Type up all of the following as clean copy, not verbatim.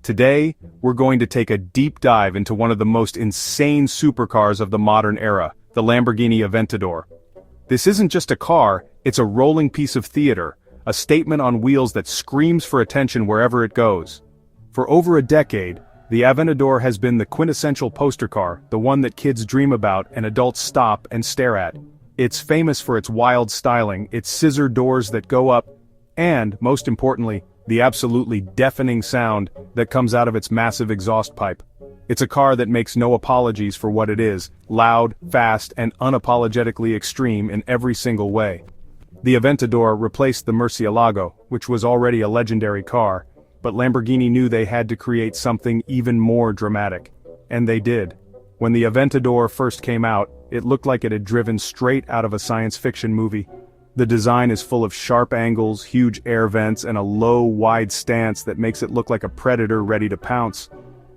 Today, we're going to take a deep dive into one of the most insane supercars of the modern era, the Lamborghini Aventador. This isn't just a car, it's a rolling piece of theater, a statement on wheels that screams for attention wherever it goes. For over a decade, the Aventador has been the quintessential poster car, the one that kids dream about and adults stop and stare at. It's famous for its wild styling, its scissor doors that go up, and, most importantly, the absolutely deafening sound that comes out of its massive exhaust pipe. It's a car that makes no apologies for what it is, loud, fast, and unapologetically extreme in every single way. The Aventador replaced the Murcielago, which was already a legendary car, but Lamborghini knew they had to create something even more dramatic. And they did. When the Aventador first came out, it looked like it had driven straight out of a science fiction movie. The design is full of sharp angles, huge air vents, and a low, wide stance that makes it look like a predator ready to pounce.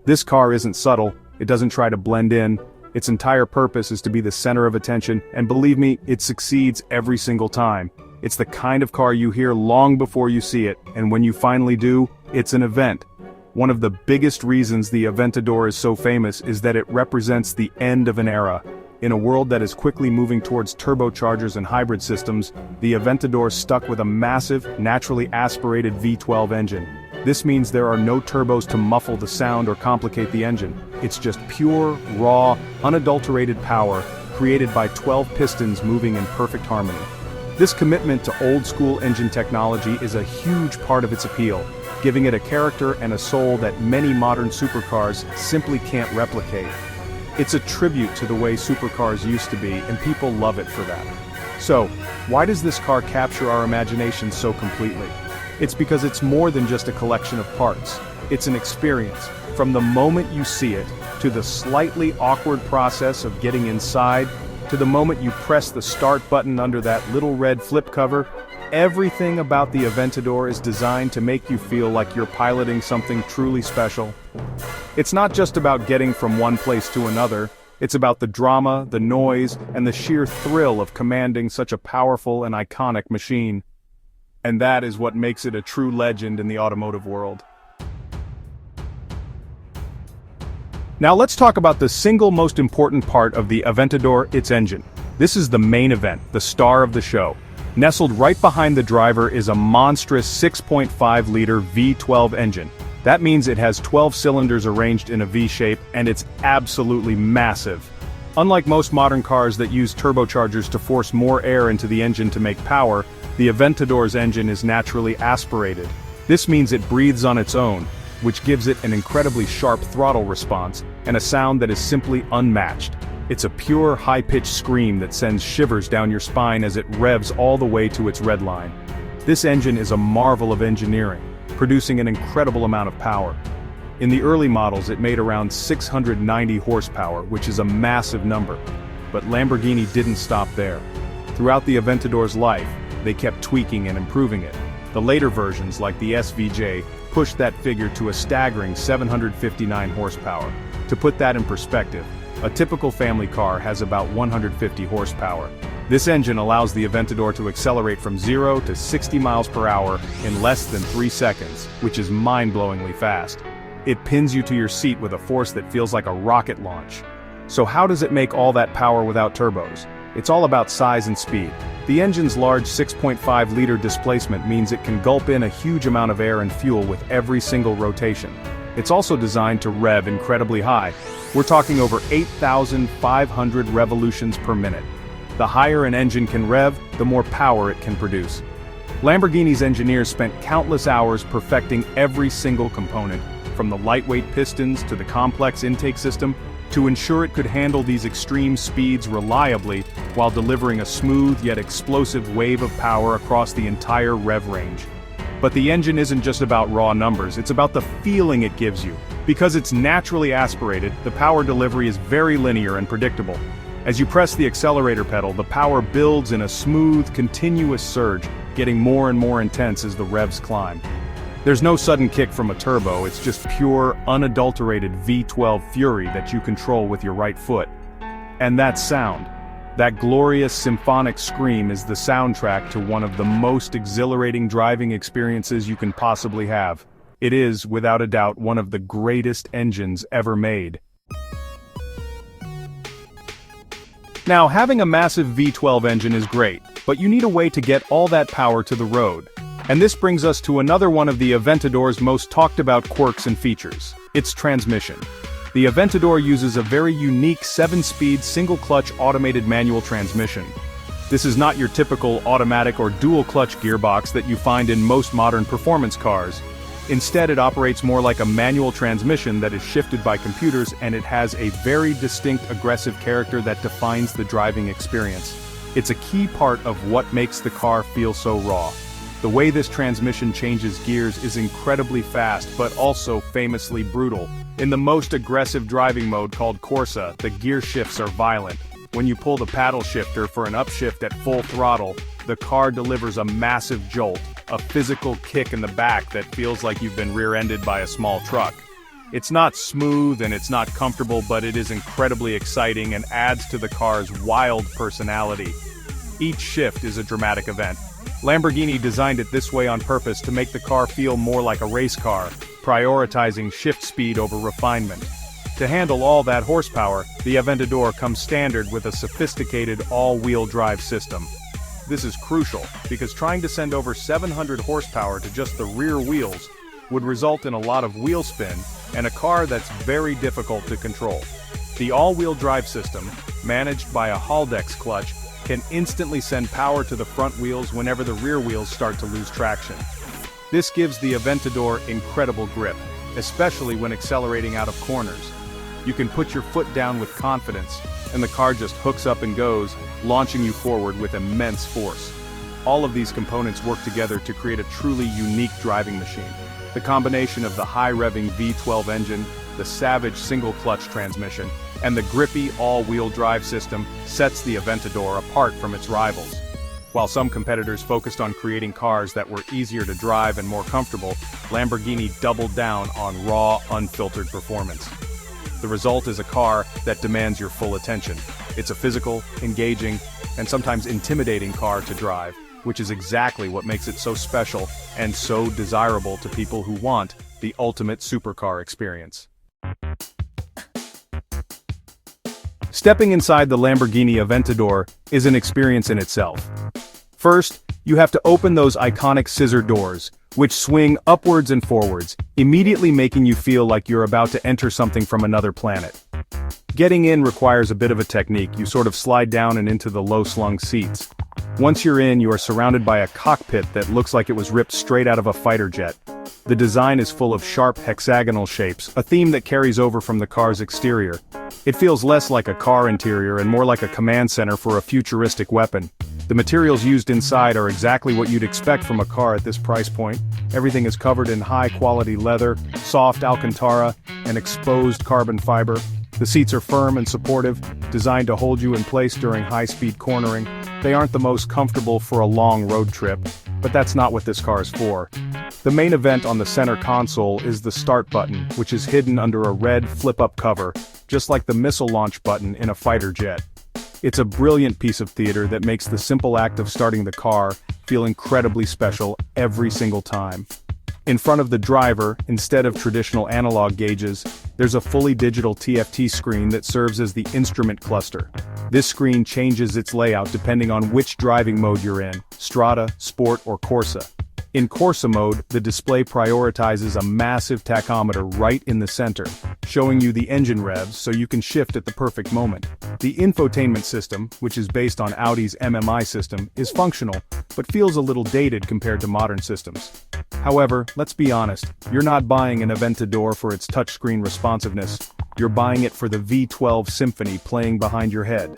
This car isn't subtle, it doesn't try to blend in, its entire purpose is to be the center of attention, and believe me, it succeeds every single time. It's the kind of car you hear long before you see it, and when you finally do, it's an event. One of the biggest reasons the Aventador is so famous is that it represents the end of an era. In a world that is quickly moving towards turbochargers and hybrid systems, the Aventador stuck with a massive, naturally aspirated V12 engine. This means there are no turbos to muffle the sound or complicate the engine. It's just pure, raw, unadulterated power, created by 12 pistons moving in perfect harmony. This commitment to old-school engine technology is a huge part of its appeal, giving it a character and a soul that many modern supercars simply can't replicate. It's a tribute to the way supercars used to be, and people love it for that. So, why does this car capture our imagination so completely? It's because it's more than just a collection of parts. It's an experience. From the moment you see it, to the slightly awkward process of getting inside, to the moment you press the start button under that little red flip cover, everything about the Aventador is designed to make you feel like you're piloting something truly special. It's not just about getting from one place to another, it's about the drama, the noise, and the sheer thrill of commanding such a powerful and iconic machine. And that is what makes it a true legend in the automotive world. Now let's talk about the single most important part of the Aventador, its engine. This is the main event, the star of the show. Nestled right behind the driver is a monstrous 6.5-liter V12 engine. That means it has 12 cylinders arranged in a V shape, and it's absolutely massive. Unlike most modern cars that use turbochargers to force more air into the engine to make power, the Aventador's engine is naturally aspirated. This means it breathes on its own, which gives it an incredibly sharp throttle response, and a sound that is simply unmatched. It's a pure, high-pitched scream that sends shivers down your spine as it revs all the way to its red line. This engine is a marvel of engineering, producing an incredible amount of power. In the early models it made around 690 horsepower, which is a massive number. But Lamborghini didn't stop there. Throughout the Aventador's life, they kept tweaking and improving it. The later versions, like the SVJ, pushed that figure to a staggering 759 horsepower. To put that in perspective, a typical family car has about 150 horsepower. This engine allows the Aventador to accelerate from 0 to 60 miles per hour in less than 3 seconds, which is mind-blowingly fast. It pins you to your seat with a force that feels like a rocket launch. So how does it make all that power without turbos? It's all about size and speed. The engine's large 6.5-liter displacement means it can gulp in a huge amount of air and fuel with every single rotation. It's also designed to rev incredibly high. We're talking over 8,500 revolutions per minute. The higher an engine can rev, the more power it can produce. Lamborghini's engineers spent countless hours perfecting every single component, from the lightweight pistons to the complex intake system, to ensure it could handle these extreme speeds reliably while delivering a smooth yet explosive wave of power across the entire rev range. But the engine isn't just about raw numbers, it's about the feeling it gives you. Because it's naturally aspirated, the power delivery is very linear and predictable. As you press the accelerator pedal, the power builds in a smooth, continuous surge, getting more and more intense as the revs climb. There's no sudden kick from a turbo, it's just pure, unadulterated V12 fury that you control with your right foot. And that sound, that glorious symphonic scream, is the soundtrack to one of the most exhilarating driving experiences you can possibly have. It is, without a doubt, one of the greatest engines ever made. Now, having a massive V12 engine is great, but you need a way to get all that power to the road. And this brings us to another one of the Aventador's most talked about quirks and features: its transmission. The Aventador uses a very unique 7-speed single-clutch automated manual transmission. This is not your typical automatic or dual-clutch gearbox that you find in most modern performance cars. Instead, it operates more like a manual transmission that is shifted by computers, and it has a very distinct aggressive character that defines the driving experience. It's a key part of what makes the car feel so raw. The way this transmission changes gears is incredibly fast, but also famously brutal. In the most aggressive driving mode called Corsa, the gear shifts are violent. When you pull the paddle shifter for an upshift at full throttle, the car delivers a massive jolt, a physical kick in the back that feels like you've been rear-ended by a small truck. It's not smooth and it's not comfortable, but it is incredibly exciting and adds to the car's wild personality. Each shift is a dramatic event. Lamborghini designed it this way on purpose to make the car feel more like a race car, prioritizing shift speed over refinement. To handle all that horsepower, the Aventador comes standard with a sophisticated all-wheel drive system. This is crucial, because trying to send over 700 horsepower to just the rear wheels would result in a lot of wheel spin and a car that's very difficult to control. The all-wheel drive system, managed by a Haldex clutch, can instantly send power to the front wheels whenever the rear wheels start to lose traction. This gives the Aventador incredible grip, especially when accelerating out of corners. You can put your foot down with confidence, and the car just hooks up and goes, launching you forward with immense force. All of these components work together to create a truly unique driving machine. The combination of the high-revving V12 engine, the savage single-clutch transmission, and the grippy all-wheel drive system sets the Aventador apart from its rivals. While some competitors focused on creating cars that were easier to drive and more comfortable, Lamborghini doubled down on raw, unfiltered performance. The result is a car that demands your full attention. It's a physical, engaging, and sometimes intimidating car to drive, which is exactly what makes it so special and so desirable to people who want the ultimate supercar experience. Stepping inside the Lamborghini Aventador is an experience in itself. First, you have to open those iconic scissor doors, which swing upwards and forwards, immediately making you feel like you're about to enter something from another planet. Getting in requires a bit of a technique. You sort of slide down and into the low-slung seats. Once you're in, you are surrounded by a cockpit that looks like it was ripped straight out of a fighter jet. The design is full of sharp hexagonal shapes, a theme that carries over from the car's exterior. It feels less like a car interior and more like a command center for a futuristic weapon. The materials used inside are exactly what you'd expect from a car at this price point. Everything is covered in high-quality leather, soft Alcantara, and exposed carbon fiber. The seats are firm and supportive, designed to hold you in place during high-speed cornering. They aren't the most comfortable for a long road trip, but that's not what this car is for. The main event on the center console is the start button, which is hidden under a red flip-up cover, just like the missile launch button in a fighter jet. It's a brilliant piece of theater that makes the simple act of starting the car feel incredibly special every single time. In front of the driver, instead of traditional analog gauges, there's a fully digital TFT screen that serves as the instrument cluster. This screen changes its layout depending on which driving mode you're in: Strada, Sport, or Corsa. In Corsa mode, the display prioritizes a massive tachometer right in the center, showing you the engine revs so you can shift at the perfect moment. The infotainment system, which is based on Audi's MMI system, is functional, but feels a little dated compared to modern systems. However, let's be honest, you're not buying an Aventador for its touchscreen responsiveness, you're buying it for the V12 symphony playing behind your head.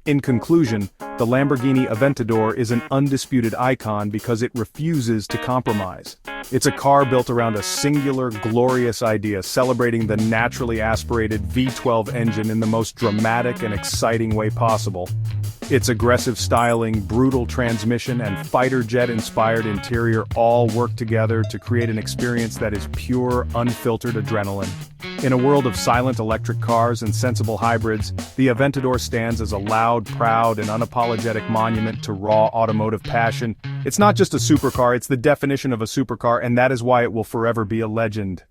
In conclusion, the Lamborghini Aventador is an undisputed icon because it refuses to compromise. It's a car built around a singular, glorious idea, celebrating the naturally aspirated V12 engine in the most dramatic and exciting way possible. Its aggressive styling, brutal transmission, and fighter jet-inspired interior all work together to create an experience that is pure, unfiltered adrenaline. In a world of silent electric cars and sensible hybrids, the Aventador stands as a loud, proud, and unapologetic monument to raw automotive passion. It's not just a supercar, it's the definition of a supercar, and that is why it will forever be a legend.